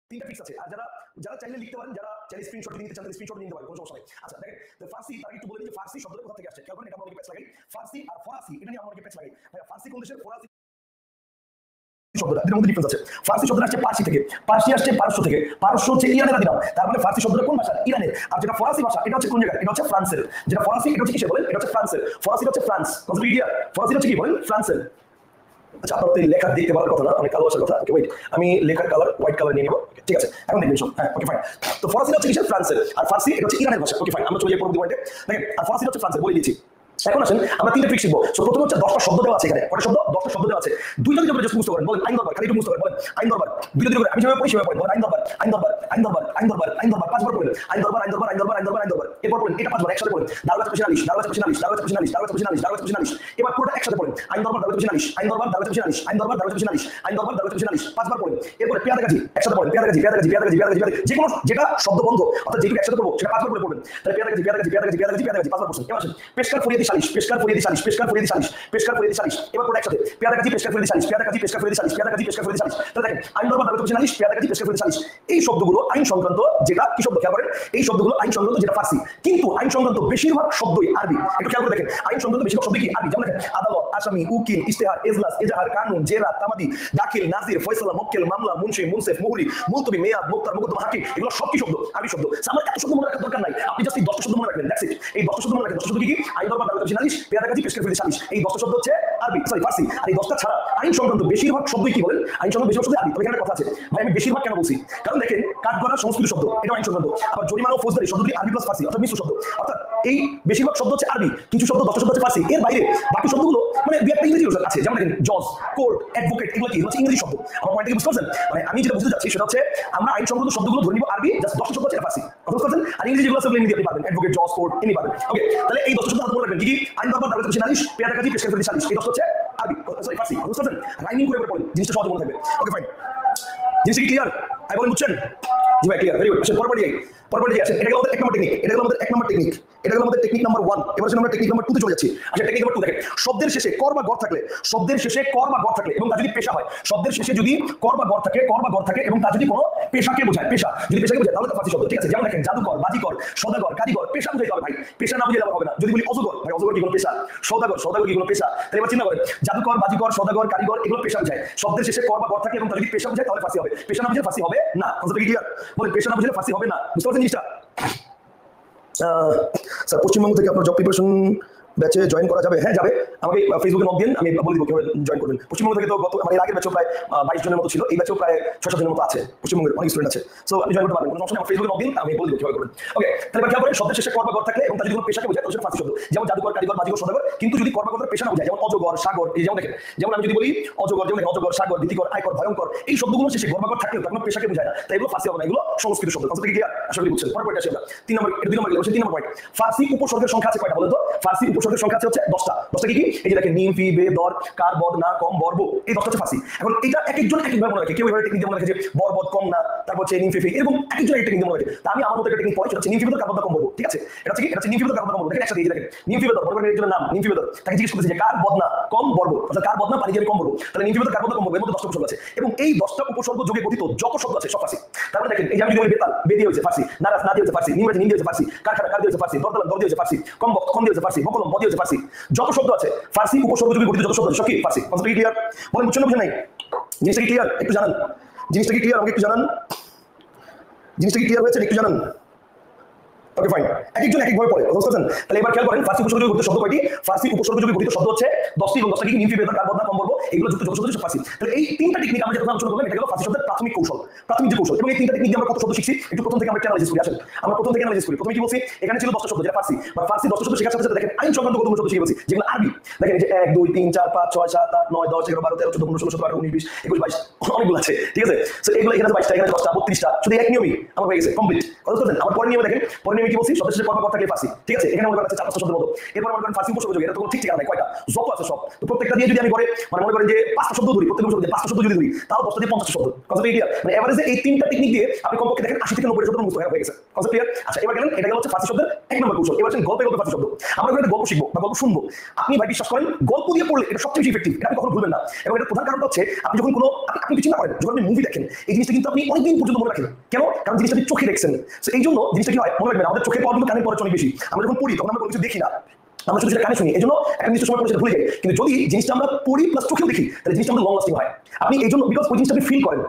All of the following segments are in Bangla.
তিনটা ফিক্স আছে। আর যারা যারা চাইলে লিখতে পারেন, যারা চাইলে স্ক্রিনশট নিতে চান স্ক্রিনশট নিতে পারেন, কোনো সমস্যা নেই। আচ্ছা দেখেন, তো ফার্সি তার একটু বলে দিই যে ফার্সি শব্দটা কোথা থেকে আসছে। খেয়াল করেন, এটা আমরা অনেকে প্যাচ লাগাই। ফার্সি আর ফরাসি এটা নিয়ে আমরা অনেকে প্যাচ লাগাই। ভাই ফার্সি কোন দেশের, ফরাসি শব্দটা এর মধ্যে ডিফারেন্স আছে। ফার্সি শব্দটা আসছে পার্সি থেকে, পার্সি আসছে পারস্য থেকে, পারস্য হচ্ছে ইরানের আদি নাম। তার মানে ফার্সি শব্দটা কোন ভাষা? ইরানের। আর যেটা ফরাসি ভাষা এটা হচ্ছে কোন জায়গা? এটা হচ্ছে ফ্রান্সের। যেটা ফরাসি এটা হচ্ছে কিসের বলেন? এটা হচ্ছে ফ্রান্সের। ফরাসি হচ্ছে ফ্রান্স। Concept clear? ফরাসি হচ্ছে কি বলেন? ফ্রান্সের। আচ্ছা আপনার তো লেখা দেখতে পাওয়ার কথা না, অনেক কালো আসার কথা। ওকে ওয়েট, আমি লেখার কালার হোয়াইট কালার নিয়ে নেব। ঠিক আছে, এখন দেখবেন সব। হ্যাঁ ওকে ফাইন। তো ফরাসি হচ্ছে কিসের? ফ্রান্সের। আর ফার্সি এটা হচ্ছে ইরানের ভাষা। ওকে ফাইন, আমরা চলে যাই পরবর্তী পয়েন্টে। দেখেন, আর ফরাসি হচ্ছে ফ্রান্সের, বলে দিয়েছি। এখন আসেন আমরা তিনটা ট্রিক শিখবো। সো প্রথমে হচ্ছে 10টা শব্দ দেওয়া আছে এখানে। কয়টা শব্দ? 10টা শব্দ দেওয়া আছে। দুইটা যদি আপনি জাস্ট মুখস্থ করেন, বলেন আইন দরবার, খালি একটু মুখস্থ করেন, বলেন আইন দরবার। দুইটা করে আমি যেভাবে পড়ি সেভাবে পড়েন, বলেন আইন দরবার, আইন দরবার, আইন দরবার, আইন দরবার, আইন দরবার, পাঁচবার পড়েন। আইন দরবার, আইন দরবার, আইন দরবার, আইন দরবার, আইন দরবার। এরপর পড়েন এটা পাঁচবার একসাথে পড়েন। দারোগা চাকরি নালিশ, দারোগা চাকরি নালিশ, দারোগা চাকরি নালিশ, দারোগা চাকরি নালিশ, দারোগা চাকরি নালিশ। এবার পুরোটা একসাথে পড়েন। আইন দরবার, দারোগা চাকরি নালিশ, আইন দরবার, দারোগা চাকরি নালিশ, আইন দরবার, দারোগা চাকরি নালিশ, আইন দরবার, দারোগা চাকরি নালিশ, পাঁচবার পড়েন। এরপরে পেয়াদাগাজি একসাথে পড়েন, পেয়াদাগাজি, পেয়াদাগাজি, পেয়াদাগাজি, পেয়াদাগাজি, পেয়াদাগাজি, যে কোনো যেটা শব্দ বন্ধ অর্থাৎ যেটুকু একসাথে পড়বো সেটা পাঁচবার করে পড়বেন। তাহলে পেয়াদাগাজি, পেয়াদাগাজি, পেয়াদাগাজি, পেয়াদাগাজি, পেয়াদাগাজি পাঁচবার পড়ছেন। এবার আসেন পেশকার ফরিয়াদি সালিশ, পেশকার ফরিয়াদি সালিশ, পেশকার ফরিয়াদি সালিশ, পেশকার ফরিয়াদি সালিশ। এবার পুরো একসাথে পেয়াদাগাজি, পেশকার ফরিয়াদি সালিশ, পেয়াদাগাজি, পেশকার ফরিয়াদি সালিশ, পেয়াদাগাজি, পেশকার ফরিয়াদি সালিশ। তাহলে দেখেন আইন দরবার, দারোগা চাকরি নালিশ, পেয়াদাগাজি, পেশকার ফরিয়াদি সালিশ। এই শব্দগুলো আইন সংক্রান্ত, যেটা কি শব্দ খেয়াল করেন, এই শব্দগুলো আইন সংক্রান্ত যেটা ফার্সি, কিন্তু আইন সংক্রান্ত বেশিরভাগ শব্দই আরবি। একটু খেয়াল করে দেখেন, আইন সংক্রান্ত বেশিরভাগ শব্দ কি আরবি। যেমন দেখেন আদালত, আসামি, উকিল, ইশতেহার, এজলাস, এজাহার, কানুন, জেরা, তামাদি, দাখিল, নাজির, ফয়সালা, মক্কেল, মামলা, মুনশি, মুনসেফ, মুহুরি, মুলতবি, মেয়াদ, মুক্তার, মুকদ্দমা, হাকিম, এগুলো সব কি শব্দ? আরবি শব্দ। আমার এত শব্দ মনে রাখার দরকার নাই, আপনি জাস্ট এই 10টা শব্দ মনে রাখবেন, দ্যাটস ইট। এই 10টা শব্দ মনে রাখবেন। 10টা শব্দ কি? আইন দরবার, দারোগা চাকরি নালিশ, পেয়াদাগাজি, পেশকার ফরিয়াদি সালিশ। এই 10টা শব্দ হচ্ছে আরবি, সরি ফার্সি। আর এই 10টা ছাড়া আইন সংক্রান্ত বেশিরভাগ শব্দই কি বলেন? আইন সংক্রান্ত বেশিরভাগ শব্দ আরবি। তবে এখানে একটা কথা আছে ভাই, আমি বেশিরভাগ কেন বলছি? কারণ দেখেন কাঠগড়া সংস্কৃত শব্দ, এটা আইন সংক্রান্ত। আবার জরিমানা ও ফৌজদারি শব্দটি আরবি প্লাস ফার্সি, অর্থাৎ মিশ্র শব্দ। অর্থাৎ এই বেশিরভাগ শব্দ হচ্ছে আরবি, কিছু শব্দ 10টা শব্দ হচ্ছে ফার্সি। এর বাইরে বাকি শব্দগুলো মানে দুই একটা ইংরেজি আছে। যেমন দেখেন জজ, কোর্ট, অ্যাডভোকেট, এগুলো কি হচ্ছে ইংরেজি শব্দ। আমার পয়েন্টটা কি বুঝতে পারছেন? মানে আমি যেটা বুঝতে চাচ্ছি সেটা হচ্ছে আমরা আইন সংক্রান্ত শব্দগুলো ধরে নিব আরবি, জাস্ট 10টা শব্দ হচ্ছে ফার্সি, কথা বুঝতে পারছেন? আর ইংরেজি যেগুলো আছে এমনি আপনি পাবেন, অ্যাডভোকেট, জজ, কোর্ট এমনি পাবেন। ওকে, তাহলে এই 10টা শব্দ হাতে মনে রাখবেন। কি? আইন দরবার, দারোগা চাকরি নালিশ, পেয়াদাগাজি, পেশকার ফরিয়াদি সালিশ। এই 10টা হচ্ছে আরবি, সরি ফার্সি, বুঝতে পারছেন? রাইমিং করে পড়েন, জিনিসটা সহজে মনে থাকবে। ওকে ফাইন, জিনিসটা কি ক্লিয়ার? আই বলেন বুঝছেন? জি ভাই ক্লিয়ার, ভেরি গুড। আসেন পরপর দিয়ে আসেন। এটা গেল আমাদের 1 নম্বর টেকনিক, এটা গেল আমাদের 1 নম্বর টেকনিক, এটা গেল আমাদের টেকনিক নাম্বার 1। এবার আমরা টেকনিক নাম্বার 2 তে চলে যাচ্ছি। আচ্ছা টেকনিক নাম্বার 2 দেখেন, শব্দের শেষে কর বা গড় থাকলে, শব্দের শেষে কর বা গড় থাকলে এবং তা যদি পেশা হয়, শব্দের শেষে যদি কর বা গড় থাকে, কর বা গড় থাকে এবং তা যদি কোনো পেশাকে বোঝায়, পেশা যদি পেশাকে বোঝায় তাহলে তো ফার্সি শব্দ। ঠিক আছে, যেমন দেখেন জাদুকর, বাজিকর, সওদাগর, কারিগর, পেশা বুঝাইতে হবে ভাই, পেশা না বুঝাইলে হবে না। যদি বলি অজগর, ভাই অজগর কি কোনো পেশা? সওদাগর, সওদাগর কি কোনো পেশা? তাহলে এবার চিন্তা করেন, জাদুকর, বাজিকর, সওদাগর, কারিগর এগুলো পেশা বোঝায়। শব্দের শেষে কর বা গড় থাকে এবং তা যদি পেশা বোঝায় তাহলে ফার্সি হবে, পেশা না বুঝলে ফার্সি হবে না। Concept clear? বলেন পেশা না বুঝলে ফার্সি হবে না, বুঝতে পারছেন জিনিসটা? স্যার পশ্চিমবঙ্গ থেকে আপনার জব প্রিপারেশন ব্যাচে জয়েন করা যাবে? হ্যাঁ যাবে, আমাকে ফেসবুকে নক দিন, আমি বলে দিব কিভাবে জয়েন করবেন। পশ্চিমবঙ্গ থেকে তো গত আমার এর আগের ব্যাচেও প্রায় 22 জনের মতো ছিল, এই ব্যাচেও প্রায় 6-7 জনের মতো আছে, পশ্চিমবঙ্গের অনেক স্টুডেন্ট আছে। সো আপনি জয়েন করতে পারবেন, কোনো সমস্যা নেই। আমার ফেসবুকে নক দিন, আমি বলে দিব কিভাবে করবেন। ওকে, তাহলে এবার খেয়াল করেন, শব্দের শেষে কর বা গড় থাকলে এবং তার যদি কোনো পেশাকে বোঝায় তাহলে সেটা ফার্সি শব্দ। যেমন জাদুকর, কারিগর, বাজিকর, সওদাগর। কিন্তু যদি কর বা গড়ের পেশা না বোঝায়, যেমন অজগর, সাগর, এই যেমন দেখেন, যেমন আমি যদি বলি অজগর, যেমন অজগর, সাগর, ভীতিকর, আয়কর, ভয়ঙ্কর, এই শব্দগুলো শেষে কর বা গড় থাকলে তার কোনো পেশাকে বোঝায় না, তাই এগুলো ফার্সি হবে না, এগুলো সংস্কৃত শব্দ। Concept clear? আশা করি বুঝছেন। পরের পয়েন্টে আসি আমরা। 3 নম্বর, এটা 2 নম্বর গেল, 3 নম্বর পয়েন্ট। ফার্সি উপসর্গের সংখ্যা আছে কয়টা বলেন তো? ফার্সি উপসর্গের সংখ্যা আছে হচ্ছে 10টা। 10টা কি? এই যে দেখেন নিম, ফি, বে, দর, কার, বদ, না, কম, বর্ব, এই 10টা হচ্ছে ফার্সি। এখন এটা এক একজন এক একভাবে মনে রাখে, কেউ এভাবে টেকনিক দিয়ে মনে রাখে যে বর, বদ, কম, না, তারপর হচ্ছে নিম, ফি, এরকম এক একজন এক টেকনিক দিয়ে মনে রাখে। তা আমি আমার মতো একটা টেকনিক পড়ি, সেটা হচ্ছে নিম, ফি, কার, বদ, না, কম, বর্ব। ঠিক আছে, এটা হচ্ছে কি? এটা হচ্ছে নিম, ফি, কার, বদ, না, কম, বর্ব। দেখেন একসাথে এই যে দেখেন নিম, ফি, দর, বর্ব, একজনের নাম নিম, ফি, দর, তাকে জিজ্ঞেস করতেছে যে কার, বদ, না, কম, বর্ব, অর্থাৎ কার, বদ, না, পানি দিয়ে কম, বর্ব। তাহলে নিম, ফি, কার, বদ, না, কম, বর্ব, এর মধ্যে 10টা উপসর্গ আছে এবং এই 10টা উপসর্গ যোগে গঠিত যত শব্দ আছে সব ফার্সি। তারপরে দেখেন এই যে আমি যদি বলি বেতাল, বে দিয়ে হয়েছে ফার্সি, নারাজ, না দিয়ে হয়েছে ফার্সি, নিম দিয়ে হয়েছে ফার্সি, কারখানা, কার দিয়ে হয়েছে ফার্সি, দরদালান, দর দিয়ে হয়েছে ফার্সি, কম, কম দিয়ে হয়েছে ফার্সি, বকলম, বদ দিয়ে হয়েছে ফার্সি। যত শব্দ আছে ফার্সি উপসর্গ যোগে গঠিত যত শব্দ আছে সব কি ফার্সি। Concept clear? বলেন বুঝছেন না বুঝেন নাই? জিনিসটা কি ক্লিয়ার? একটু জানান। জিনিসটা কি ক্লিয়ার? আমাকে একটু জানান। জিনিসটা কি ক্লিয়ার হয়েছে? একটু জানান। ওকে ফাইন, এক একজন এক একভাবে পড়ে, বুঝতে পারছেন? তাহলে এবার খেয়াল করেন ফার্সি উপসর্গ যোগে গঠিত শব্দ কয়টি? ফার্সি উপসর্গ যোগে গঠিত শব্দ হচ্ছে 10টি এবং 10টা কি? নিম, ফি, বে, দর, কার, বদ, না, কম, বর্ব, এগুলো যুক্ত যত শব্দ হচ্ছে ফার্সি। তাহলে এই 3টা টেকনিক আমরা যেটা আলোচনা করলাম এটা হলো ফার্সি শব্দের প্রাথমিক কৌশল, প্রাথমিক যে কৌশল। এবং এই 3টা টেকনিক দিয়ে আমরা কত শব্দ শিখছি একটু প্রথম থেকে আমরা অ্যানালাইসিস করি। আসেন আমরা প্রথম থেকে অ্যানালাইসিস করি। প্রথমে কি বলছি? এখানে ছিল 10টা শব্দ যেটা ফার্সি, বা ফার্সি 10টা শব্দ শেখার সাথে সাথে দেখেন আইন সংক্রান্ত কতগুলো শব্দ শিখে বলছি যেগুলো আরবি। দেখেন এই যে 1, 2, 3, 4, 5, 6, 7, 8, 9, 10, 11, 12, 13, 14, 15, 16, 17, 18, 19, 20, 21, 22 অনেকগুলো আছে। ঠিক আছে, সো এগুলো এখানে 22টা, এখানে 10টা, 32টা, শুধু এক নিয়মই আমার হয়ে গেছে কমপ্লিট। কথা বলছেন? আমার পরের নিয়মে দেখেন, পরের নিয়মে আমি কি বলছি শব্দের শেষে কর্মকর্তা থাকলে ফার্সি, ঠিক আছে? এখানে মনে করেন 4-5টা শব্দের মতো। এরপর মনে করেন ফার্সি উপসর্গযোগ, এটা তো কোনো ঠিক ঠিকানা নাই, কয়টা যত আছে সব। তো প্রত্যেকটা দিয়ে যদি আমি করে মানে মনে করেন যে 5টা শব্দ ধরি, প্রত্যেক শব্দে 5টা শব্দ যদি ধরি তাও 10টা দিয়ে 50 শব্দ। Concept clear? মানে এভারেজে এই 3টা টেকনিক দিয়ে আপনি কমপক্ষে দেখেন 80 থেকে 90 শব্দ মুখস্থ হয়ে গেছে। Concept clear? আচ্ছা এবার গেলেন, এটা গেল হচ্ছে ফার্সি শব্দের 1 নম্বর কৌশল। এবার গল্পে গল্পে ফার্সি শব্দ। আমরা একটা গল্প শিখবো বা গল্প শুনবো, আপনি ভাই বিশ্বাস করেন গল্প দিয়ে পড়লে এটা সবচেয়ে বেশি ইফেক্টিভ, এটা আপনি কখনো ভুলবেন না। এবং এটার প্রধান কারণটা হচ্ছে আপনি যখন কোনো আপনি চিন্তা করেন, যখন আপনি মুভি দেখেন এই জিনিসটা কিন্তু আপনি অনেকদিন পর্যন্ত মনে রাখেন। কেন? কারণ জিনিসটা আপনি চোখে দেখছেন। তো এই জন্য জিনিসটা কি হয় মনে রাখবেন, আমাদের চোখের পাওয়ার কিন্তু কানের পরে অনেক বেশি। আমরা যখন পড়ি তখন আমরা কোনো কিছু দেখি না, আমরা শুধু সেটা কানে শুনি, এই জন্য একটা নির্দিষ্ট সময় সেটা ভুলে যাই। কিন্তু যদি জিনিসটা আমরা পড়ি প্লাস চোখেও দেখি তাহলে জিনিসটা আমাদের লং লাস্টিং হয়। আপনি এই জন্য বিকজ ওই জিনিসটা আপনি ফিল করেন,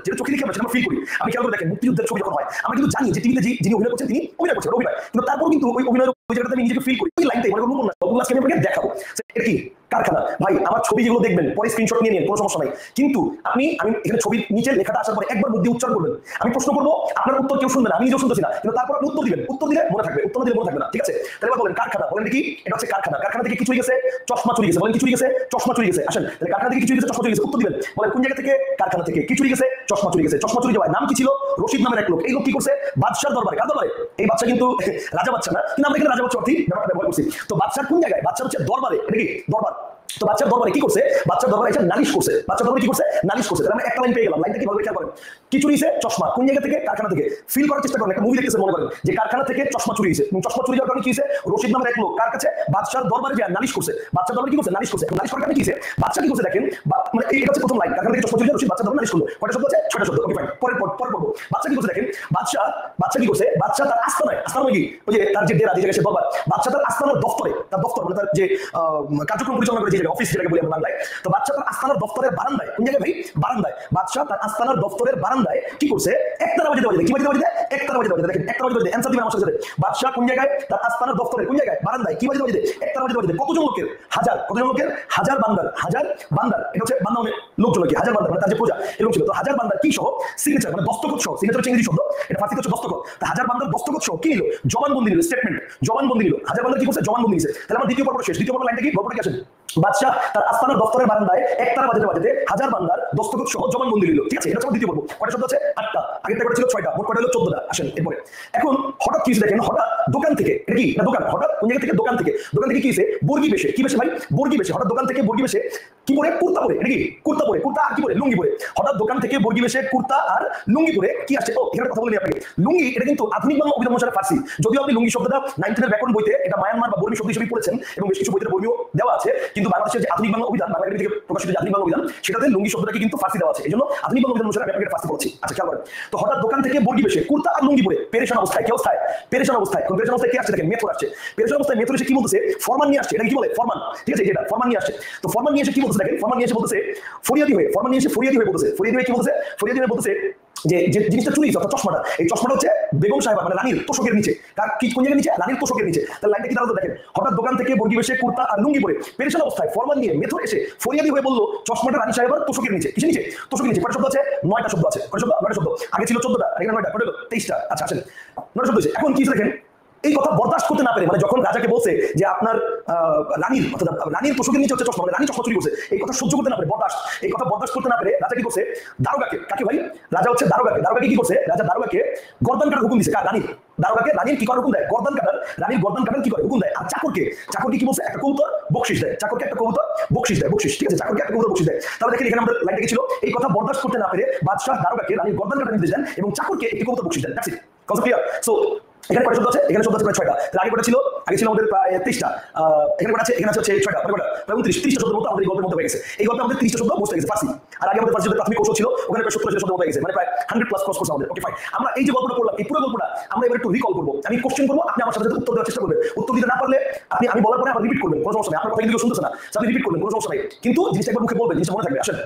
যেটা চোখে দেখি আমরা সেটা আমরা ফিল করি। আপনি খেয়াল করে দেখেন মুক্তিযুদ্ধের ছবি যখন হয় আমরা কিন্তু জানি যে টিভিতে যিনি অভিনয় করছেন তিনি অভিনয় করছেন অভিনয়, কিন্তু তারপর কিন্তু ওই অভিনয়ের ওই জায়গাটা আমি নিজেকে ফিল করি, ওই লাইনটাই মানে কোনো না ওগুলো আজকে আমি আপনাকে দেখাবো। এটা কি কারখানা ভাই, আমার ছবি যেগুলো দেখবেন পরে স্ক্রিনশট নিয়ে নিন, কোনো সমস্যা নাই। কিন্তু আমি এখানে ছবির নিচে লেখাটা আসার পরে একবার মুখ দিয়ে উচ্চারণ করবেন, আমি প্রশ্ন করবো আপনার উত্তর কেউ শুনবে না, আমি নিজেও শুনতেছি না, কিন্তু তারপর আপনি উত্তর দিবেন, উত্তর দিলে মনে থাকবে, উত্তর না দিলে মনে থাকবে না, ঠিক আছে? তাহলে এবার বলেন কারখানা, বলেন কি এটা হচ্ছে কারখানা। কারখানা থেকে কি চুরি গেছে? চশমা চুরি গেছে। বলেন কি চুরি গেছে? চশমা চুরি গেছে। আসেন তাহলে কারখানা থেকে কি চুরি গেছে? চশমা চুরি গেছে। উত্তর দিবেন, বলেন কোন জায়গা থেকে? কারখানা থেকে। কি চুরি গেছে? চশমা চুরি গেছে। চশমা চুরি যাওয়ার নাম কি ছিল? রশিদ নামের এক লোক। এই লোক কি করছে? বাদশার দরবারে। কার দরবারে? এই বাদশা কিন্তু রাজা বাদশা না, কিন্তু আমরা এখানে রাজা বাদশা অর্থই ব্যাপারটা ব্যবহার করছি। তো বাদশার কোন জায়গায়? বাদশা হচ্ছে দরবারে। এটা কি দরবার? তো বাচ্চার দরবারে কি করছে? বাচ্চার দরবারে এসে নালিশ করছে। বাচ্চার দরবারে কি করছে? নালিশ করছে। তাহলে আমরা একটা লাইন পেয়ে গেলাম। লাইনটা কি ভালো খেয়াল করেন। কি চুরি হয়েছে? চশমা। কোন জায়গা থেকে? কারখানা থেকে। ফিল করার চেষ্টা করেন, একটা মুভি দেখতেছেন মনে করেন যে কারখানা থেকে চশমা চুরি হয়েছে। চশমা চুরি যাওয়ার কারণে কি হয়েছে? রশিদ নামের এক লোক কার কাছে? বাদশার দরবারে যে নালিশ করছে। বাচ্চার দরবারে কি করছে? নালিশ করছে। নালিশ করার কারণে কি হয়েছে? বাচ্চা কি করছে দেখেন, মানে এটা হচ্ছে প্রথম লাইন। কারখানা থেকে চশমা চুরি রশিদ বাচ্চার দরবারে নালিশ করলো। কয়টা শব্দ আছে? 6টা শব্দ। Okay fine. পরের পর্ব বাচ্চা কি করছে দেখেন, বাচ্চা কি করছে? বাচ্চা তার আস্তানায়, আস্তানা কি ওই যে তার যে ডেরা যে জায়গায় সে দরবার, বাচ্চা তার আস্তানার দফতরে, তার দফতর মানে তার যে কার্যক্রম পরিচালনা করে যে জায়গায় অফিস যেটাকে বলি আমরা বাংলায়, তো বাচ্চা তার আস্তানার দফতরের বারান্দায়, কোন জায়গায় ভাই? বারান্দায়। বাদশা তার আস্তানার দফতরের বারান্দায় কি করছে? একতারা বাজে কি বাজে? একতারা বাজে। দেখেন একতারা বাজে, অ্যানসার দিবেন আমার সাথে। বাদশা কোন জায়গায়? তার আস্তানার দফতরের কোন জায়গায়? বারান্দায়। কি বাজে? একতারা বাজে। কতজন লোকের? হাজার। কতজন লোকের? হাজার বান্দার। হাজার বান্দার, এটা হচ্ছে বান্দা মানে লোকজন কি হাজার বান্দার মানে তার যে প্রজা এরকম ছিল। তো হাজার বান্দার কি সহ? সিগনেচার মানে দস্তখত সহ। সিগনেচার হচ্ছে ইংরেজি শব্দ, এটা ফার্সিতে হচ্ছে দস্তখত। তা হাজার বান্দার দস্তখত সহ কি নিল? জবানবন্দি নিল, স্টেটমেন্ট জবানবন্দি নিল। হাজার বান্দার কি করছে? জবানবন্দি নিছে। তাহলে আমার দ্বিতীয় পর্বটা শেষ। দ্বিতীয় পর্বের লাইনটা কি? গল্পটা কি আসেন? বাদশা তার আস্তানার দফতরের বারান্দায় একতারা বাজে হাজার বান্দার দস্তখত সহ জবানবন্দি নিল। ঠিক আছে, এটা হচ্ছে দ্বিতীয় পর্ব। কয়টা শব্দ আছে? 8টা। আগেরটা করে ছিল 6টা, মোট কয়টা হলো? 14টা। আসেন এরপরে। এখন হঠাৎ কি দেখেন, হঠাৎ দোকান থেকে, এটা কি? এটা দোকান। হঠাৎ কোন জায়গা থেকে? দোকান থেকে। দোকান থেকে কি হয়েছে? বর্গি বেশে। কি বেশে ভাই? বর্গি বেশে। হঠাৎ দোকান থেকে বর্গি বেশে কি পরে? কুর্তা পরে। এটা কি? কুর্তা পরে। কুর্তা আর কি পরে? লুঙ্গি পরে। হঠাৎ দোকান থেকে বর্গি বেশে কুর্তা আর লুঙ্গি পরে কি আসছে? ও এখানে কথা বলি আপনাকে। লুঙ্গি এটা কিন্তু আধুনিক বাংলা অভিধান অনুসারে ফার্সি। যদিও আপনি লুঙ্গি শব্দটা 9th ব্যাকরণ বইতে এটা মায়ানমার বা বর্মী শব্দ হিসেবে পড়েছেন এবং বেশ কিছু বইতে বর্মীও দেওয়া আছে, কিন্তু বাংলাদেশের যে আধুনিক বাংলা অভিধান, বাংলা একাডেমি থেকে প্রকাশিত যে আধুনিক বাংলা অভিধান, সেটাতে লুঙ্গি শব্দটাকে কিন্তু ফার্সি দেওয়া আছে। এই জন্য আধুনিক বাংলা অভিধান অনুসারে আমি আপনাকে ফার্সি বলছি। আচ্ছা খেয়াল করেন। তো হঠাৎ দোকান থেকে বর্গি বেশে কুর্তা আর লুঙ্গি পরে পেরেশান অবস্থায়, কি অবস্থায়? পেরেশান অবস্থায়। কোন পেরেশান অবস্থায়? কে আসছে দেখেন? মেথর আসছে। পেরেশান অবস্থায় মেথর এসে কি বলতেছে? ফরমান নিয়ে আসছে। এটা কি বলে? ফরমান। ঠিক আছে, এটা ফরমান নিয়ে আসছে। তো ফরমান নিয়ে এসে কি বলতেছে দেখেন? ফরমান নিয়ে এসে বলতেছে ফরিয়াদি হয়ে। ফরমান নিয়ে এসে ফরিয়াদি হয়ে বলতেছে। ফরিয়াদি হয়ে কি বলতেছে? ফরিয়াদি হয়ে বলতেছে যে জিনিসটা চুরি হয়েছে, অর্থাৎ চশমাটা, এই চশমাটা হচ্ছে বেগম সাহেবা মানে রানীর তোষকের নিচে। কার কি কোন জায়গায় নিচে? রানীর তোষকের নিচে। তাহলে লাইনটা কি দাঁড়ালো দেখেন। হঠাৎ দোকান থেকে বর্গি বেশে কুর্তা আর লুঙ্গি পরে পেরেশান অবস্থায় ফরমান নিয়ে মেথর এসে ফরিয়াদি হয়ে বললো চশমাটা রানী সাহেবার তোষকের নিচে। কিসের নিচে? তোষকের নিচে। কয়টা শব্দ আছে? 9টা শব্দ আছে। কয়টা শব্দ? 9টা শব্দ। আগে ছিল 14টা, আর এখানে 9টা। কয়টা হলো? 23টা। আচ্ছা আসেন, 9টা শব্দ আছে। এখন কি দেখেন, এই কথা বরদাস্ত করতে না পেরে, মানে যখন রাজাকে বলছে যে আপনার রানীর অর্থাৎ রানীর তোষকের নিচে হচ্ছে চশমা, মানে রানী চশমা চুরি করছে, এই কথা সহ্য করতে না পারে, এই কথা বরদাস্ত করতে না পেরে রাজা কি করছে? দারোগাকে, কাকে ভাই? রাজা হচ্ছে দারোগাকে কি করছে? রাজা দারোগাকে গর্দান কাটার হুকুম দিছে। কার? রানীর। দারোগাকে রানীর কি করার হুকুম দেয়? গর্দান কাটার। রানীর গর্দান কাটার কি করে? হুকুম দেয়। আর চাকরকে কি বলছে? একটা কবুতর বকশিশ দেয়। চাকরকে একটা কবুতর বকশিশ দেয়। বকশিশ, ঠিক আছে, চাকরকে একটা কবুতর বকশিশ দেয়। তাহলে দেখেন এখানে আমাদের লাইনটা কি ছিল? এই কথা বরদাস্ত করতে না পেরে বাদশাহ দারোগাকে রানীর গর্দান কাটার নির্দেশ দেন এবং চাকরকে একটি কবুতর বকশিশ দেন। That's it. Concept clear? So এখানে কয়টা শব্দ আছে? এখানে শব্দ আছে প্রায় 6টা। তাহলে আগে কয়টা ছিল? আগে ছিল আমাদের প্রায় 23টা। এখানে কয়টা আছে? এখানে আছে 6টা। প্রায় 29টা শব্দের মতো আমাদের এই গল্পের মধ্যে হয়ে গেছে। এই গল্পে আমাদের 30টা শব্দ মুখস্থ হয়ে গেছে ফার্সি। আর আগে আমাদের ফার্সি যে প্রাথমিক কৌশল ছিল ওখানে প্রায় 70টা শব্দ হয়ে গেছে, মানে প্রায় 100+ ক্রস করছে আমাদের। Okay fine. আমরা এই যে গল্পটা পড়লাম, এই পুরো গল্পটা আমরা এবার একটু রিকল করব। আমি কোশ্চেন করব, আপনি আমার সাথে সাথে উত্তর দেওয়ার চেষ্টা করবেন। উত্তর দিতে না পারলে আমি বলার পরে আবার রিপিট করবেন, কোনো সমস্যা নেই। আপনার কথা কিন্তু শুনতেছে না, আপনি রিপিট করবেন, কোনো সমস্যা নেই। কিন্তু জিনিসটা একবার মুখে বলবেন, জিনিসটা মনে থাকবে। আসেন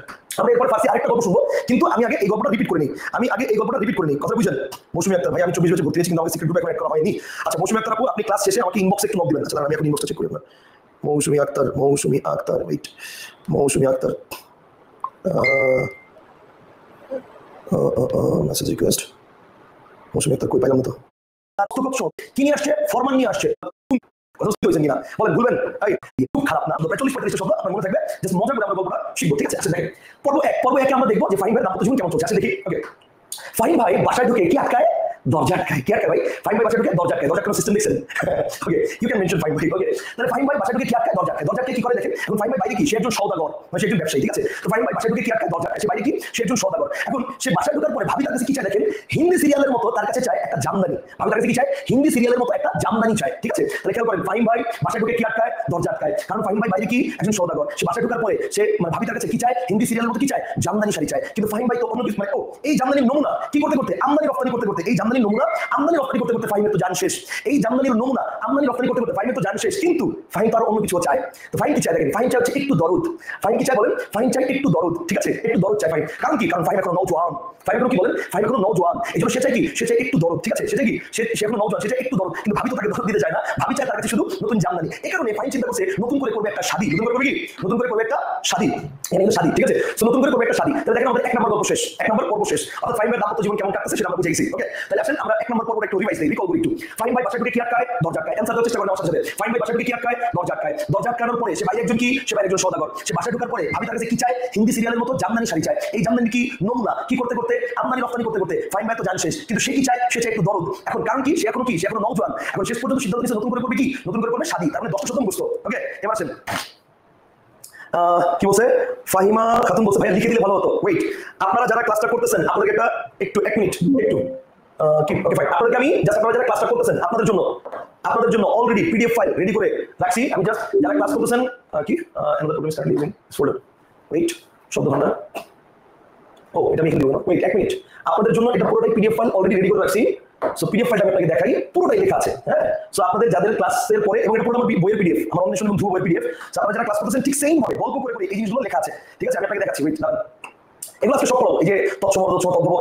আমরা এরপর ফার্সি আরেকটা গল্প শুনবো, কিন্তু আমি আগে এই গল্পটা রিপিট করে নিই। কথা বুঝলেন? মৌসুমী আক্তার ভাই, আমি 24 বছর ভর্তি হয়েছি, কিন্তু আমার সিক্রেট গ্রুপে এখন করা হয়নি। আচ্ছা মৌসুমী আক্তার আপু, আপনি ক্লাস শেষে আমাকে ইনবক্সে একটু নক দিবেন। আচ্ছা আমি এখন ইনবক্সটা চেক করি আপনার। মৌসুমী আক্তার ওয়েট, মৌসুমী আক্তার মেসেজ রিকোয়েস্ট। মৌসুমী আক্তার কই পাইলাম না তো। কি নিয়ে আসছে? ফরমান নিয়ে আসছে। কিনা বলেন, ভুলবেন? খুব খারাপ না, 40-45টা শব্দ আপনার মনে থাকবে। জাস্ট মজা করে আমরা গল্পটা শিখবো, ঠিক আছে? আচ্ছা দেখেন, পর্ব 1 আমরা দেখবো যে ফাহিম ভাইয়ের দাম্পত্য জীবন কেমন চলছে। আচ্ছা দেখি। ওকে, ফাহিম ভাই বাসায় ঢুকে কি আটকায়? দরজা আটকায়। কে আটকায় ভাই? ফাহিম ভাই বাসায় ঢুকে দরজা আটকায়। দরজা আটকানোর সিস্টেম দেখছেন? ওকে, ইউ ক্যান মেনশন ফাহিম ভাই। ওকে, তাহলে ফাহিম ভাই বাসায় ঢুকে কি আটকায়? দরজা আটকায়। দরজা আটকায় কি করে দেখেন? এখন ফাহিম ভাই বাইরে কি? সে একজন সওদাগর, মানে সে একজন ব্যবসায়ী, ঠিক আছে? তো ফাহিম ভাই বাসায় ঢুকে কি আটকায়? দরজা আটকায়। সে বাইরে কি? সে একজন সওদাগর। এখন সে বাসায় ঢোকার পরে ভাবি তার কাছে কি চায় দেখেন? হিন্দি সিরিয়ালের মতো তার কাছে চায় একটা জামদানি। ভাবি তার কাছে কি চায়? হিন্দি সিরিয়ালের মতো একটা জামদানি চায়, ঠিক আছে? তাহলে খেয়াল করেন, ফাহিম ভাই বাসায় ঢুকে কি আটকায়? দরজা আটকায়। কারণ ফাহিম ভাই বাইরে কি? একজন সওদাগর। সে বাসায় ঢোকার পরে সে মানে ভাবি তার কাছে কি চায়? হিন্দি সিরিয়ালের মতো কি চায়? জামদানি শাড়ি চায়। কিন্তু ফাহিম ভাই তো অন্য কিছু মানে এই জামদানির নমুনা কি করতে করতে আমদানি রপ্তানি করতে করতে এই জামদানির নমুনা আমদানি রপ্তানি করতে করতে ফাহিমের তো জান শেষ। এই জামদানির নমুনা আমদানি রপ্তানি করতে করতে ফাহিমের তো জান শেষ। কিন্তু ফাহিম তো আরো অন্য কিছু চায়। তো ফাহিম কি চায় দেখেন? ফাহিম চায় হচ্ছে একটু দরদ। ফাহিম কি চায় বলেন? ফাহিম চায় একটু দরদ, ঠিক আছে? একটু দরদ চায় ফাহিম। কারণ কি? কারণ ফাহিম এখন নওজোয়ান। ফাহিম এখন কি বলেন? ফাহিম এখন নওজোয়ান। এই জন্য সে চায় কি? সে চায় একটু দরদ, ঠিক আছে? সে চায় কি? সে এখন নওজোয়ান, সে চায় একটু দরদ। কিন্তু ভাবি তো তাকে দরদ দিতে চায় না। ভাবি চায় তার কাছে শুধু নতুন জামদানি। এই কারণে ফাহিম চিন্তা করছে নতুন করে করবে একটা শাদী। নতুন করে করবে কি? নতুন করে করবে একটা শাদী। এখানে কিন্তু শাদী, ঠিক আছে? তো নতুন করে করবে একটা শাদী। তাহলে দেখেন আমাদের এক নম্বর গল্প শেষ, এক নম্বর পর্ব শেষ। অর্থাৎ ফাহিমের দাম্পত্য জীবন কেমন কাটতেছে সেটা আমরা বুঝে গেছি। ওকে, তাহলে আসেন আমরা এক নম্বর পর্বটা একটু রিভাইজ দিই, রিকল করি একটু। ফাহিম ভাই বাসায় ঢুকে কি আটকায়? দরজা আটকায়। অ্যানসার দেওয়ার চেষ্টা করেন আমার সাথে। ফাহিম ভাই বাসায় ঢুকে কি আটকায়? দরজা আটকায়। দরজা আটকানোর পরে সে বাইরে একজন কি? সে বাইরে একজন সওদাগর। সে বাসায় ঢোকার পরে ভাবি তার কাছে কি চায়? হিন্দি সিরিয়ালের মতো জামদানি শাড়ি চায়। এই জামদানি কি? নমুনা কি করতে করতে আমদানি রপ্তানি করতে করতে ফাহিম ভাই তো জান শেষ। কিন্তু সে কি চায়? সে চায় একটু দরদ। এখন কারণ কি? সে এখনো কি? সে এখনো নওজোয়ান। এখন শেষ পর্যন্ত সিদ্ধান্ত নিচ্ছে নতুন করে করবে কি? নতুন করে করবে শাদী। তার মানে 10টা শতম বুঝতো। ওকে, এবার আসেন কি বলছে ফাহিমা খাতুন বলছে ভাইয়া লিখে দিলে ভালো হতো। ওয়েট, আপনারা যারা ক্লাসটা করতেছেন আপনাদেরকে একটা একটু এক মিনিট একটু ওকে ফাইন, আপনাদেরকে আমি জাস্ট আপনারা যারা ক্লাসটা করতেছেন আপনাদের জন্য অলরেডি পিডিএফ ফাইল রেডি করে রাখছি। আমি জাস্ট যারা ক্লাস করতেছেন কি another program start using this folder. Wait, শব্দ ভান্ডার, ও এটা আমি এখানে দেবো না। ওয়েট এক মিনিট, আপনাদের জন্য এটা পুরোটাই পিডিএফ ফাইল অলরেডি রেডি করে রাখছি। সো পিডিএফ ফাইলটা আমি আপনাকে দেখাই, পুরোটাই লেখা আছে। হ্যাঁ, সো আপনাদের যাদের ক্লাসের পরে, এবং এটা পুরো আমার বইয়ের পিডিএফ, আমার অন্বেষণ এবং ধ্রুব বইয়ের পিডিএফ। সো আপনারা যারা ক্লাস করতেছেন ঠিক সেম ভাবে গল্প করে করে এই জিনিসগুলো লেখা আছে, ঠিক আছে? আমি আপনাকে দেখাচ্ছি। ওয়েট, এগুলো আজকে সব পড়াবো, এই যে তৎসম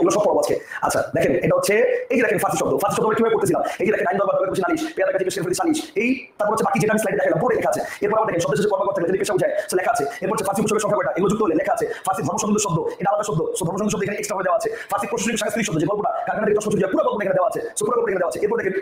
এগুলো সব পড়াবো আজকে। আচ্ছা দেখেন, এটা হচ্ছে এই যে দেখেন ফার্সি শব্দ আমরা কিভাবে পড়তেছিলাম। এই যে দেখেন আইন দরবার করছি নালিশ, পেয়ারা কাছে পেশা সালিশ, এই তারপর হচ্ছে বাকি যেটা আমি স্লাইডে দেখালাম পুরো লেখা আছে। এরপর আমরা দেখেন শব্দ শেষে কর্ম করতে গেলে যদি পেশা বোঝায় সে লেখা আছে। এরপর হচ্ছে ফার্সি উপসর্গের সংখ্যা কয়টা এগুলো যুক্ত হলে লেখা আছে। ফার্সি ধর্মসংঘ শব্দ এটা আলাদা শব্দ, সো ধর্মসংঘ শব্দ এখানে এক্সট্রা করে দেওয়া আছে। ফার্সি প্রশাসনিক সাংস্কৃতিক শব্দ যে গল্পটা কারখানা থেকে প্রশ্ন পুরো গল্প এখানে দেওয়া আছে। সো পুরো গল্প এখানে দেওয়া আছে। এরপর দেখেন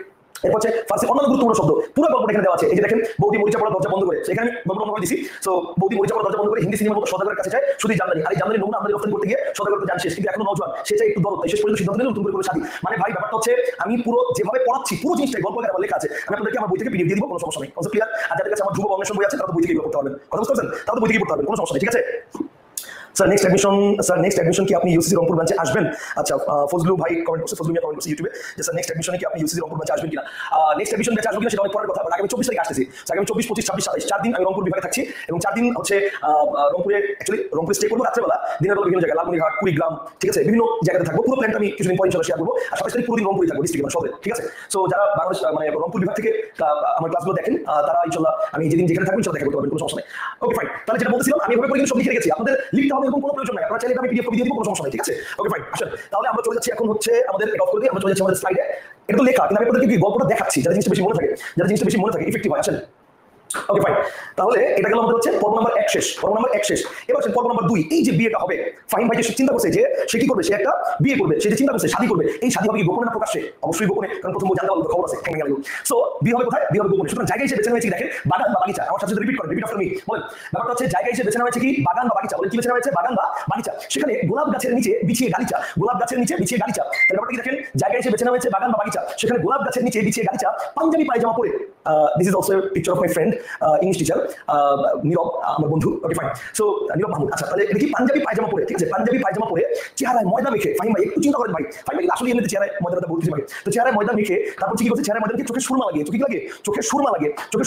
এরপর হচ্ছে ফার্সি অন্যান্য গুরুত্বপূর্ণ শব্দ পুরো গল্প এখানে দেওয়া আছে। এই যে দেখেন বৌদি মরিচা পড়া দরজা বন্ধ করে, সেখানে গল্প বন্ধ করে দিছি। সো বৌদি মরিচা পড়া দরজা বন্ধ করে হিন্দি সিনেমার মতো সদাগরের কাছে চায় শুধু জামদানি। আর এই জামদানি নমুনা আমাদের রপ্তানি করতে গিয়ে সদাগর তো জান শেষ, কিন্তু এখনো নওজোয়ান, সে চায় একটু দরদ। শেষ পর্যন্ত সিদ্ধান্ত নিল নতুন করে শাদী। মানে ভাই ব্যাপারটা হচ্ছে আমি পুরো যেভাবে পড়াচ্ছি পুরো জিনিসটাই গল্প আকারে আমার লেখা আছে। আমি আপনাদেরকে আমার বই থেকে পিডিএফ দিয়ে দিব, কোনো সমস্যা নেই। Concept clear? আর যাদের কাছে আমার ধ্রুব অন্বেষণ বই আছে তারা তো বই থেকে পড়তে পারবেন। কথা বুঝতে পারছেন? তারা তো বই থেকে পড়তে পারবেন, কোনো সমস্যা নেই, ঠিক আছে? স্যার নেক্সট অ্যাডমিশন কি আপনি ইউসিসি রংপুর ব্রাঞ্চে আসবেন? আচ্ছা, ফজলু ভাই কমেন্ট করছে, ফজলু মিয়া কমেন্ট করছে ইউটিউবে যে স্যার নেক্সট অ্যাডমিশনে কি আপনি ইউসিসি রংপুর ব্রাঞ্চে আসবেন কিনা। নেক্সট অ্যাডমিশন ব্যাচে আসবেন কিনা সেটা অনেক পরের কথা। আগামী 24 তারিখে আসতেছি। আগামী 24, 25, 26, 27 4 দিন আমি রংপুর বিভাগে থাকছি, এবং 4 দিন হচ্ছে রংপুরে অ্যাকচুয়ালি রংপুরে স্টে করবো রাত্রেবেলা, দিনের বেলা বিভিন্ন জায়গায় লালমনিরহাট, কুড়িগ্রাম, ঠিক আছে, বিভিন্ন জায়গাতে থাকবো। পুরো প্ল্যানটা আমি কিছুদিন পরে ইনশাআল্লাহ শেয়ার করবো। আর 27 তারিখ পুরো দিন রংপুরে থাকবো, ডিস্ট্রিক্ট শহরে, ঠিক আছে? সো যারা বাংলাদেশ মানে রংপুর বিভাগ থেকে আমার ক্লাসগুলো দেখেন তারা ইনশাআল্লাহ আমি যেদিন যেখানে থাকবো ইনশাআল্লাহ দেখা করতে পারবেন, কোনো সমস্যা নেই। ওকে ফাইন, তাহলে যেটা বলছিলাম আমি এভাবে করে কিন্তু সব লিখে রেখেছি, আপনাদের লিখতে হবে এরকম কোনো প্রয়োজন নাই। আপনারা চাইলে আমি পিডিএফ কপি দিয়ে দিব, কোনো সমস্যা নেই, ঠিক আছে? ওকে ফাইন, আসেন তাহলে আমরা চলে যাচ্ছি এখন হচ্ছে আমাদের এটা অফ করে দিই, আমরা চলে যাচ্ছি আমাদের স্লাইডে। এটা তো লেখা, কিন্তু আমি আপনাদেরকে গল্পটা দেখাচ্ছি যারা জিনিসটা বেশি মনে থাকে, ইফেক্টিভ হয়। আসেন ওকে ফাইন, তাহলে এটা গেল আমাদের হচ্ছে পর্ব নাম্বার 1 শেষ। এবার হচ্ছে পর্ব নাম্বার 2। এই যে বিয়েটা হবে, ফাহিম ভাই যে চিন্তা করছে যে সে কি করবে, সে একটা বিয়ে করবে, সে যে চিন্তা করছে শাদী করবে, এই শাদী হবে কি গোপনে না প্রকাশ্যে? অবশ্যই গোপনে, কারণ প্রথম জানতে পারবো খবর আছে কেমন গেল। সো বিয়ে হবে কোথায়? বিয়ে হবে গোপনে। সুতরাং জায়গা হিসেবে বেছে নেওয়া হয়েছে দেখেন বাগান বা বাগিচা। আমার সাথে রিপিট করেন, রিপিট আফটার মি বলেন। ব্যাপারটা হচ্ছে জায়গা হিসেবে বেছে নেওয়া হয়েছে কি বাগান বা বাগিচা। বলেন কি বেছে নেওয়া হয়েছে? বাগান বা বাগিচা। সেখানে গোলাপ গাছের নিচে বিছিয়ে গালিচা, গোলাপ গাছের নিচে বিছিয়ে গালিচা। তাহলে ব্যাপারটা কি দেখেন, জায়গা হিসেবে বেছে নেওয়া হয়েছে বাগান বা বাগিচা, সেখানে গোলাপ গাছের নিচে বিছিয়ে গালিচা, পাঞ্জাবি পায়জামা পরে। This is also picture of my friend English teacher Nirob, আমার বন্ধু। Okay fine, so Nirob Mahmud. আচ্ছা, তাহলে এটা কি পাঞ্জাবি পায়জামা পরে, ঠিক আছে? পাঞ্জাবি পায়জামা পরে চেহারায় ময়দা মেখে, ফাহিম ভাই একটু চিন্তা করেন ভাই, ফাহিম ভাই আসলে এমনিতে চেহারায় ময়দা বলতেছি ভাই। তো চেহারায় ময়দা মেখে তারপর কি করছে? চেহারায় ময়দা মেখে চোখে সুরমা লাগিয়ে, চোখে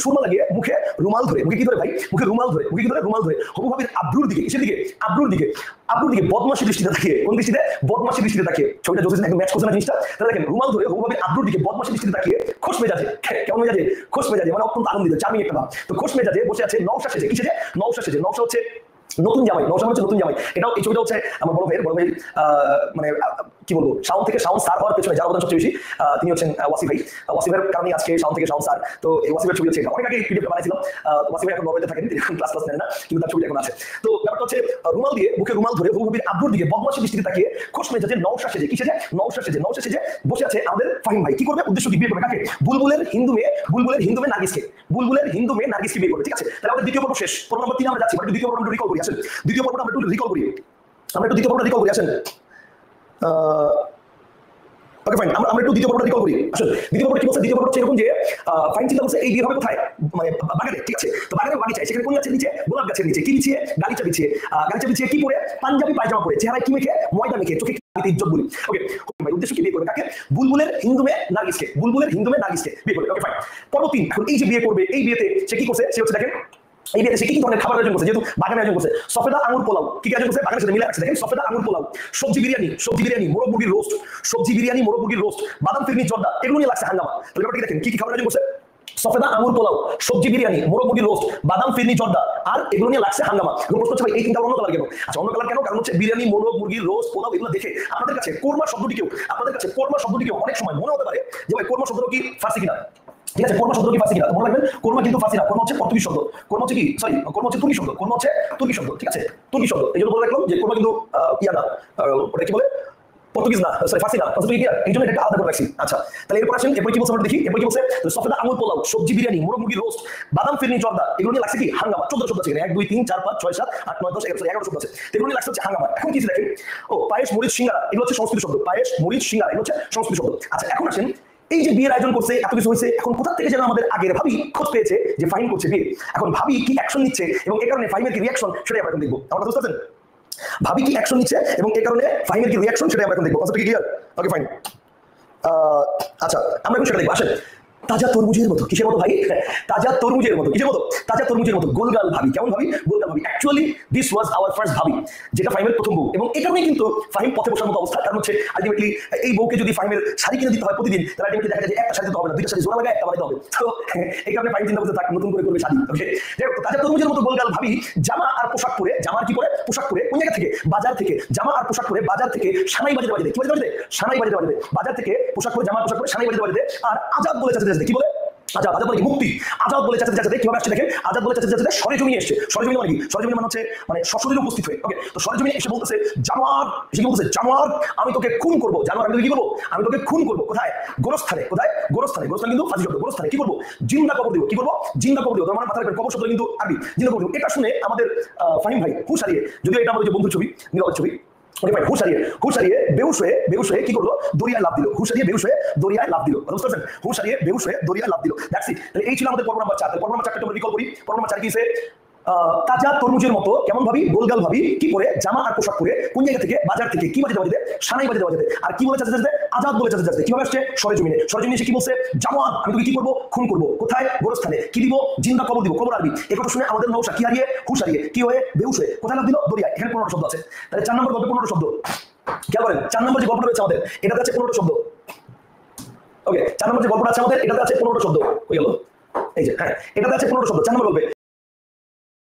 সুরমা লাগিয়ে মুখে রুমাল ধরে, মুখে কি ধরে ভাই? মুখে রুমাল ধরে, রুমাল ধরে হবু ভাবির আব্রুর দিকে, কিসের দিকে? আব্রুর দিকে বদমাশি দৃষ্টিতে তাকিয়ে। কোন দৃষ্টিতে? বদমাশি দৃষ্টিতে তাকিয়ে। ছবিটা জোসেস একদম ম্যাচ করছে না জিনিসটা? তাহলে দেখেন রুমাল ধরে হবু ভাবির আব্রুর দিকে বদমাশি দৃষ্টিতে তাকিয়ে খোশ মেজাজে, কেমন মেজাজে? খোশ মেজাজে, মানে অত্যন্ত আনন্দিত, চার্মিং একটা ভাব। তো খোশ মেজাজে বসে আছে নওশা সেজে। কি সেজে? নওশা সেজে। নওশা হচ্ছে নতুন জামাই, নওশা হচ্ছে নতুন জামাই। এটাও এই ছবিটা হচ্ছে আমার বড় ভাইয়ের মানে কি বলবো, শাওন থেকে শাওন স্টার হওয়ার পেছনে যার অবদান সবচেয়ে বেশি তিনি হচ্ছেন ওয়াসি ভাই। ওয়াসিফের কারণে আজকে শাওন থেকে শাওন স্টার। তো এই ওয়াসিফের ছবি হচ্ছে অনেক আগে পিডিএফ বানাইছিলাম। ওয়াসি ভাই এখন নরওয়েতে থাকেন, তিনি এখন ক্লাস নেন না, কিন্তু তার ছবি এখন আছে। তো ব্যাপারটা হচ্ছে রুমাল দিয়ে, মুখে রুমাল ধরে হুবহুবির আব্রুর দিকে বদমাশি দৃষ্টিতে তাকিয়ে খোশ মেজাজে নওশা সেজে। কি সেজে? নওশা সেজে বসে আছে আমাদের ফাহিম ভাই। কি করবে? উদ্দেশ্য কি? বিয়ে করবে কাকে? বুলবুলের হিন্দু মেয়ে নার্গিসকে। বুলবুলের হিন্দু মেয়ে নার্গিসকে বিয়ে করবে, ঠিক আছে? তাহলে আমাদের দ্বিতীয় পর্ব শেষ। পর্ব নম্বর 3 আমরা যাচ্ছি, বাট দ্বিতীয় পর্ব আমরা রিকল করি। আসেন দ্বিতীয় পর্বটা আমরা একটু রিকল করি। দ্বিতীয় পর্বটা রিকল করি। আসেন ওকে ফাইন, আমরা একটু একটু দ্বিতীয় পর্বটা রিকল করি। আসলে দ্বিতীয় পর্বটা কি বলছে? দ্বিতীয় পর্বটা হচ্ছে এরকম যে ফাইন চিন্তা বলছে এই বিয়ে হবে কোথায়? মানে বাগানে, ঠিক আছে? তো বাগানের বাগিচায়, সেখানে কোন গাছের নিচে? গোলাপ গাছের নিচে। কি বিছিয়ে? গালিচা বিছিয়ে। গালিচা বিছিয়ে কি পরে? পাঞ্জাবি পায়জামা পরে, চেহারায় কি মেখে? ময়দা মেখে, চোখে ইজ্জত বলি। ওকে ভাই, উদ্দেশ্য কি? বিয়ে করবে কাকে? বুলবুলের হিন্দু মেয়ে নার্গিসকে। বুলবুলের হিন্দু মেয়ে নার্গিসকে বিয়ে করবে। Okay fine. পর্ব 3, এখন এই যে বিয়ে করবে, এই বিয়েতে সে কি করছে? সে হচ্ছে দেখেন এই বিয়েতে সে কি ধরনের খাবার আয়োজন করছে? যেহেতু বাগানে আয়োজন করছে, সফেদা আঙুর পোলাও। কি আয়োজন করছে? বাগানের সাথে মিলে রাখছে। দেখেন সফেদা আঙুর পোলাও, সবজি বিরিয়ানি, মোরগ মুরগির রোস্ট, সবজি বিরিয়ানি, মোরগ মুরগির রোস্ট, বাদাম ফিরনি জর্দা, এগুলো নিয়ে লাগছে হাঙ্গামা। তাহলে ব্যাপারটা দেখেন কি খাবার আয়োজন করছে? সফেদা আঙুর পোলাও, সবজি বিরিয়ানি, মোরগ মুরগির রোস্ট, বাদাম ফিরনি জর্দা, আর এগুলো নিয়ে লাগছে হাঙ্গামা। এখন প্রশ্ন হচ্ছে ভাই এই তিনটা অন্য কালার কেন? আচ্ছা অন্য কালার কেন? কারণ হচ্ছে বিরিয়ানি, মোরগ মুরগির রোস্ট, পোলাও এগুলো দেখে আপনাদের কাছে কোরমা শব্দটিকেও অনেক সময় মনে হতে পারে যে ভাই কোরমা শব্দটা কি ফার্সি কিনা। ঠিক আছে, কোরমা শব্দ কি ফার্সি কিনা? মনে রাখবেন কোরমা কিন্তু ফার্সি না, কোরমা হচ্ছে পর্তুগিজ শব্দ। কোরমা হচ্ছে কি? সরি, কোরমা হচ্ছে তুর্কি শব্দ। কোরমা হচ্ছে তুর্কি শব্দ, ঠিক আছে? তুর্কি শব্দ। এই জন্য বলে রাখলাম যে কোরমা কিন্তু ইয়া না, ওটা কি বলে? পর্তুগিজ না, সরি ফার্সি না, এই জন্য এটা আলাদা করে রাখছি। আচ্ছা তাহলে এরপর আসেন, এরপর কি বলছে আমরা দেখি। এরপর কি বলছে? সফেদা আঙুর পোলাও, সবজি বিরিয়ানি, মোরগ মুরগির রোস্ট, বাদাম ফিরনি জর্দা, এগুলো নিয়ে লাগছে কি হাঙ্গামা। 14 শব্দ আছে, 1 2 3 4 5 6 7 8 9 10 11 শব্দ আছে। এগুলো নিয়ে লাগছে হচ্ছে হাঙ্গামা। এখন কি দেখেন, ও পায়েস মরিচ সিঙ্গারা, এগুলো হচ্ছে সংস্কৃত শব্দ। পায়েস মরিচ সিঙ্গারা, এগুলো হচ্ছে সংস্কৃত শব্দ। আচ্ছা এখন আসেন, এই যে বিয়ের আয়োজন করছে, এত কিছু হয়েছে, এখন কোথা থেকে যেন আমাদের আগের ভাবি খোঁজ পেয়েছে যে ফাইন করছে বিয়ে। এখন ভাবি কি অ্যাকশন নিচ্ছে এবং এই কারণে ফাইমের কি রিয়াকশন, সেটাই আমরা এখন দেখবো। আমরা বুঝতে পারছেন ভাবি কি অ্যাকশন নিচ্ছে এবং এই কারণে ফাইমের কি রিয়াকশন, সেটাই আমরা এখন দেখবো। কনসেপ্ট কি ক্লিয়ার? Okay fine. আচ্ছা আমরা এখন সেটা দেখবো। আসেন, তাজা তরমুজের মতো। কিসের মতো ভাই? তাজা তরমুজের মতো। কিসের মতো? তাজা তরমুজের মতো গোলগাল ভাবি। কেমন ভাবি? গোলগাল ভাবি। Actually this was our first ভাবি, যেটা ফাহিমের প্রথম বউ। এবং এই কারণেই কিন্তু ফাহিম পথে বসার মতো অবস্থা। কারণ হচ্ছে আলটিমেটলি এই বউকে যদি ফাহিমের শাড়ি কিনে দিতে হয় প্রতিদিন, তাহলে আলটিমেটলি দেখা যায় যে একটা শাড়ি দিতে হবে না, দুইটা শাড়ি জোড়া লাগায় একটা বানাইতে হবে। তো এই কারণে ফাহিম চিন্তা করতে থাকে নতুন করে করবে শাড়ি। ওকে যাই হোক, তাজা তরমুজের মতো গোলগাল ভাবি জামা আর পোশাক পরে, জামা আর কি পরে? পোশাক পরে কোন জায়গা থেকে? বাজার থেকে। জামা আর পোশাক পরে বাজার থেকে সানাই বাজাতে বাজাতে। কি বাজাতে বাজাতে? সানাই বাজাতে বাজাতে। বাজার থেকে পোশাক পরে, জামা পোশাক পরে সানাই বাজাতে বাজাতে। আর আজাদ বলে চাচাতে চাচাতে। কি বলে? আজাদ। আজাদ মানে কি? মুক্তি। আজাদ বলে চাচাতে চাচাতে কিভাবে আসছে দেখেন। আজাদ বলে চাচাতে চাচাতে সরেজমিনে এসছে। সরেজমিনে মানে কি? সরেজমিনে মানে হচ্ছে মানে সশরীরে উপস্থিত হয়ে। ওকে তো সরেজমিনে এসে বলতেছে জানোয়ার, এসে বলতেছে জানোয়ার আমি তোকে খুন করবো। জানোয়ার আমি তোকে কি করবো? আমি তোকে খুন করবো। কোথায়? গোরস্থানে। কোথায়? গোরস্থানে। গোরস্থান কিন্তু ফাঁসি শব্দ। গোরস্থানে কি করবো? জিন্দা কবর দিব। কি করবো? জিন্দা কবর দিব। তোমার মাথায় রাখবেন কবর শব্দ কিন্তু আরবি, জিন্দা কবর দিব। এটা শুনে আমাদের ফাহিম ভাই হুঁশ হারিয়ে, যদিও এটা আমাদের যে বন্ধুর ছবি, নীরবের ছবি, ওকে ভাই হুঁশ হারিয়ে বেহুশ হয়ে কি করলো? দরিয়ায় লাফ দিল। হুঁশ হারিয়ে বেহুশ হয়ে দরিয়ায় লাফ দিল। বুঝতে পারছেন? হুঁশ হারিয়ে বেহুশ হয়ে দরিয়ায় লাফ দিল। That's it. তাহলে এই ছিল আমাদের পর্ব নাম্বার 4। পর্ব নাম্বার 4টা আমরা রিকল করি। পর্ব নাম্বার 4 কি আছে? তাজা তরমুজের মতো কেমন ভাবি? গোলগাল ভাবি। কি পরে? জামা আর পোশাক পরে কোন জায়গা থেকে? বাজার থেকে। কি বাজাতে বাজাতে? সানাই বাজাতে বাজাতে। আর কি বলে চাচাতে চাচাতে? আজাদ বলে চাচাতে চাচাতে। কিভাবে আসছে? সরেজমিনে। সরেজমিনে এসে কি বলছে? জানোয়ার আমি তোকে কি করবো? খুন করবো। কোথায়? গোরস্থানে। কি দিব? জিন্দা কবর দিব। কবর আরবি। এই কথা শুনে আমাদের নৌশা কি হারিয়ে? হুঁশ হারিয়ে কি হয়ে? বেহুশ হয়ে কোথায় লাফ দিল? দরিয়ায়। এখানে 15টা শব্দ আছে। তাহলে 4 নম্বর গল্পে 15টা শব্দ। খেয়াল করেন 4 নম্বর যে গল্পটা রয়েছে আমাদের, এটাতে আছে 15টা শব্দ। ওকে 4 নম্বর যে গল্পটা আছে আমাদের, এটাতে আছে 15টা শব্দ। হয়ে গেল? এই যে হ্যাঁ, এটাতে আছে 15টা শব্দ 4 নম্বর গল্পে।